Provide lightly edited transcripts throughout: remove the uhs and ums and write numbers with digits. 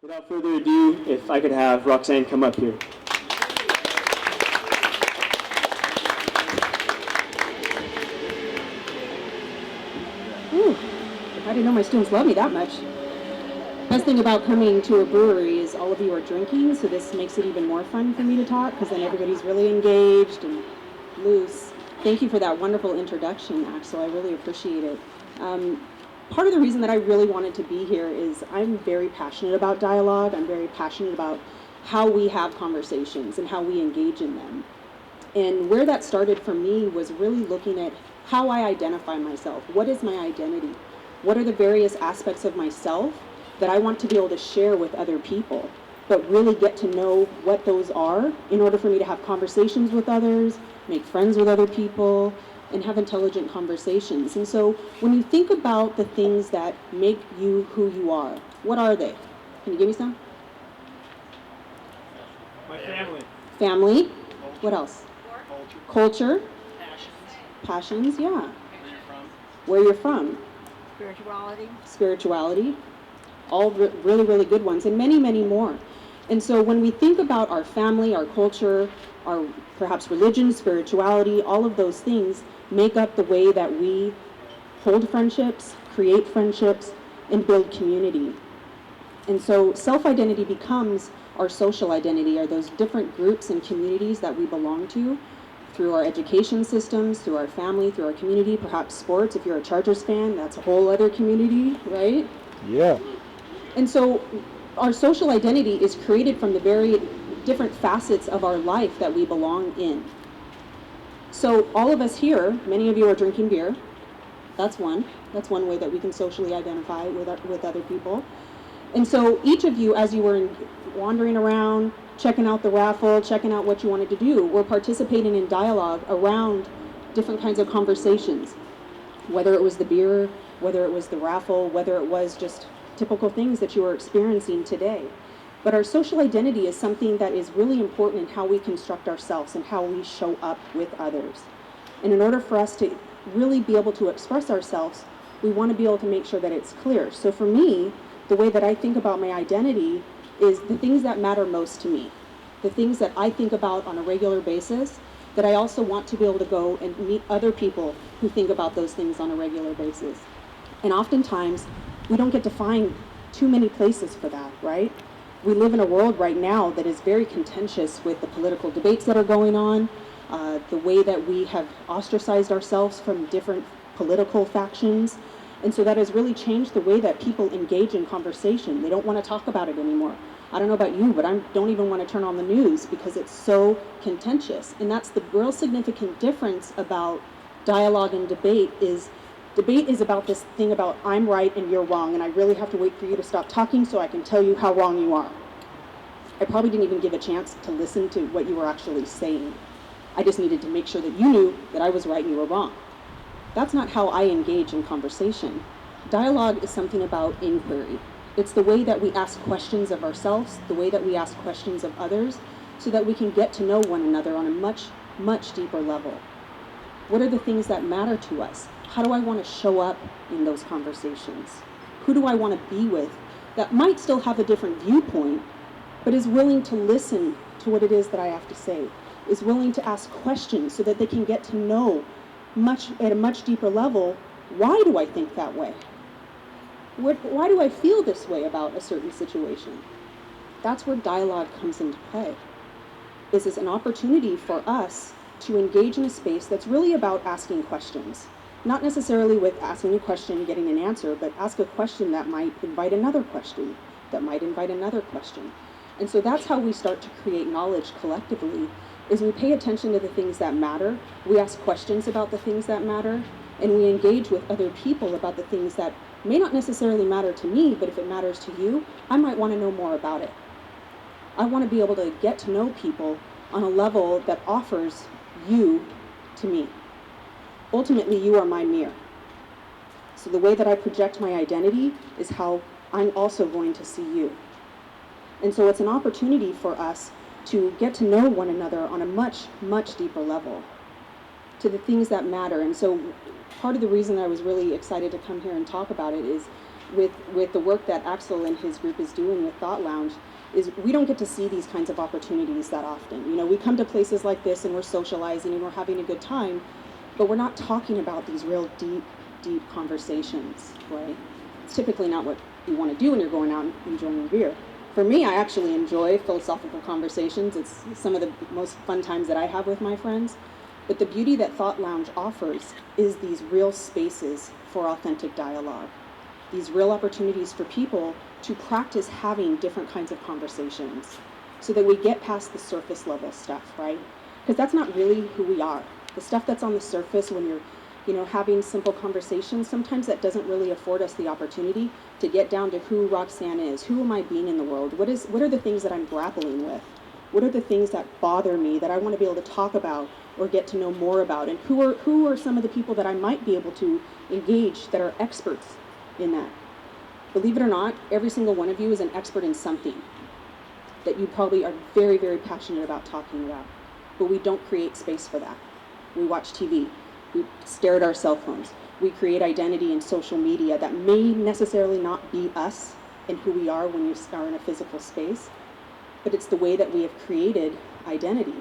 Without further ado, if I could have Roxanne come up here. Ooh, if I didn't know my students love me that much. Best thing about coming to a brewery is all of you are drinking, so this makes it even more fun for me to talk because then everybody's really engaged and loose. Thank you for that wonderful introduction, Axel. I really appreciate it. Part of the reason that I really wanted to be here is I'm very passionate about dialogue. I'm very passionate about how we have conversations and how we engage in them. And where that started for me was really looking at how I identify myself. What is my identity? What are the various aspects of myself that I want to be able to share with other people, but really get to know what those are in order for me to have conversations with others, make friends with other people, and have intelligent conversations. And so when you think about the things that make you who you are, what are they? Can you give me some? My family. Family. Culture. What else? Culture. Culture. Passions, yeah. Where you're from. Where you're from. Spirituality. Spirituality. All really, really good ones, and many, many more. And so when we think about our family, our culture, our perhaps religion, spirituality, all of those things make up the way that we hold friendships, create friendships, and build community. And so self-identity becomes our social identity, are those different groups and communities that we belong to through our education systems, through our family, through our community, perhaps sports. If you're a Chargers fan, that's a whole other community, right? Yeah. And so our social identity is created from the very different facets of our life that we belong in. So all of us here, many of you are drinking beer. That's one way that we can socially identify with other people. And so each of you, as you were wandering around, checking out the raffle, checking out what you wanted to do, were participating in dialogue around different kinds of conversations, whether it was the beer, whether it was the raffle, whether it was just typical things that you are experiencing today. But our social identity is something that is really important in how we construct ourselves and how we show up with others. And in order for us to really be able to express ourselves, we want to be able to make sure that it's clear. So for me, the way that I think about my identity is the things that matter most to me, the things that I think about on a regular basis, that I also want to be able to go and meet other people who think about those things on a regular basis. And oftentimes, we don't get to find too many places for that, right? We live in a world right now that is very contentious with the political debates that are going on, the way that we have ostracized ourselves from different political factions. And so that has really changed the way that people engage in conversation. They don't want to talk about it anymore. I don't know about you, but I don't even want to turn on the news because it's so contentious. And that's the real significant difference about dialogue and debate is about this thing about I'm right and you're wrong, and I really have to wait for you to stop talking so I can tell you how wrong you are. I probably didn't even give a chance to listen to what you were actually saying. I just needed to make sure that you knew that I was right and you were wrong. That's not how I engage in conversation. Dialogue is something about inquiry. It's the way that we ask questions of ourselves, the way that we ask questions of others, so that we can get to know one another on a much, much deeper level. What are the things that matter to us? How do I want to show up in those conversations? Who do I want to be with that might still have a different viewpoint, but is willing to listen to what it is that I have to say, is willing to ask questions so that they can get to know at a much deeper level, why do I think that way? Why do I feel this way about a certain situation? That's where dialogue comes into play. This is an opportunity for us to engage in a space that's really about asking questions. Not necessarily with asking a question and getting an answer, but ask a question that might invite another question, that might invite another question. And so that's how we start to create knowledge collectively, is we pay attention to the things that matter, we ask questions about the things that matter, and we engage with other people about the things that may not necessarily matter to me, but if it matters to you, I might want to know more about it. I want to be able to get to know people on a level that offers you to me. Ultimately, you are my mirror. So the way that I project my identity is how I'm also going to see you. And so it's an opportunity for us to get to know one another on a much, much deeper level, to the things that matter. And so part of the reason I was really excited to come here and talk about it is with the work that Axel and his group is doing with Thought Lounge is we don't get to see these kinds of opportunities that often. You know, we come to places like this and we're socializing and we're having a good time, but we're not talking about these real deep conversations, right? It's typically not what you want to do when you're going out and enjoying a beer. For me, I actually enjoy philosophical conversations. It's some of the most fun times that I have with my friends. But the beauty that Thought Lounge offers is these real spaces for authentic dialogue. These real opportunities for people to practice having different kinds of conversations so that we get past the surface level stuff, right? Because that's not really who we are. The stuff that's on the surface when you're, you know, having simple conversations, sometimes that doesn't really afford us the opportunity to get down to who Roxanne is. Who am I being in the world? What are the things that I'm grappling with? What are the things that bother me that I want to be able to talk about or get to know more about? And who are some of the people that I might be able to engage that are experts in that? Believe it or not, every single one of you is an expert in something that you probably are very, very passionate about talking about. But we don't create space for that. We watch TV. We stare at our cell phones. We create identity in social media that may necessarily not be us and who we are when you are in a physical space, but it's the way that we have created identity.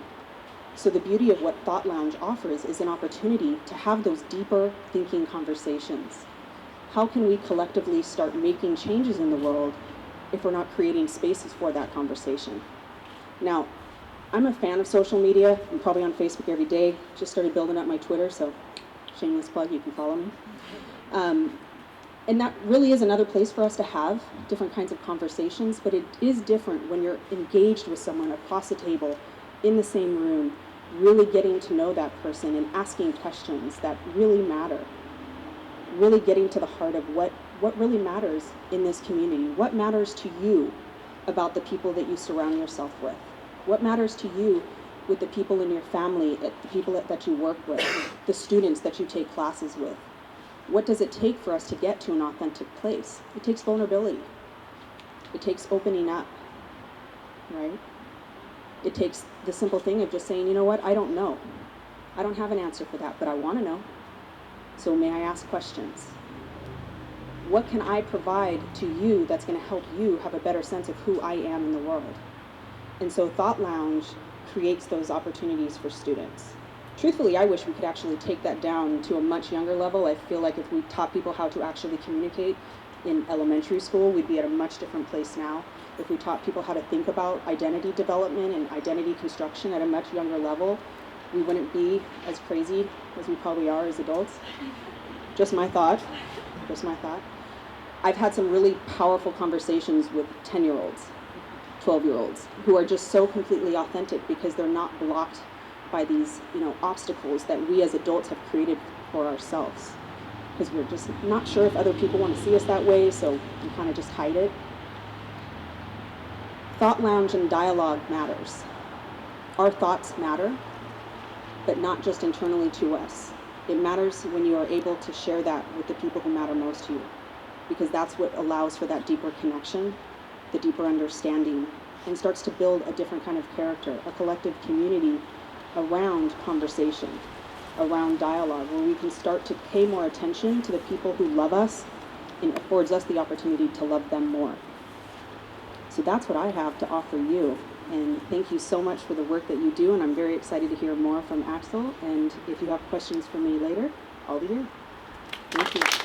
So the beauty of what Thought Lounge offers is an opportunity to have those deeper thinking conversations. How can we collectively start making changes in the world if we're not creating spaces for that conversation? Now, I'm a fan of social media. I'm probably on Facebook every day. Just started building up my Twitter, so shameless plug, you can follow me. And that really is another place for us to have different kinds of conversations, but it is different when you're engaged with someone across the table, in the same room, really getting to know that person and asking questions that really matter. Really getting to the heart of what really matters in this community. What matters to you about the people that you surround yourself with? What matters to you with the people in your family, the people that you work with, the students that you take classes with? What does it take for us to get to an authentic place? It takes vulnerability. It takes opening up, right? It takes the simple thing of just saying, you know what, I don't know. I don't have an answer for that, but I want to know. So may I ask questions? What can I provide to you that's going to help you have a better sense of who I am in the world? And so Thought Lounge creates those opportunities for students. Truthfully, I wish we could actually take that down to a much younger level. I feel like if we taught people how to actually communicate in elementary school, we'd be at a much different place now. If we taught people how to think about identity development and identity construction at a much younger level, we wouldn't be as crazy as we probably are as adults. Just my thought. Just my thought. I've had some really powerful conversations with 10-year-olds, 12-year-olds, who are just so completely authentic because they're not blocked by these, obstacles that we as adults have created for ourselves. Because we're just not sure if other people want to see us that way, so we kind of just hide it. Thought Lounge and dialogue matters. Our thoughts matter, but not just internally to us. It matters when you are able to share that with the people who matter most to you, because that's what allows for that deeper connection, the deeper understanding, and starts to build a different kind of character, a collective community around conversation, around dialogue, where we can start to pay more attention to the people who love us and affords us the opportunity to love them more. So that's what I have to offer you. And thank you so much for the work that you do, and I'm very excited to hear more from Axel. And if you have questions for me later, I'll be here. Thank you.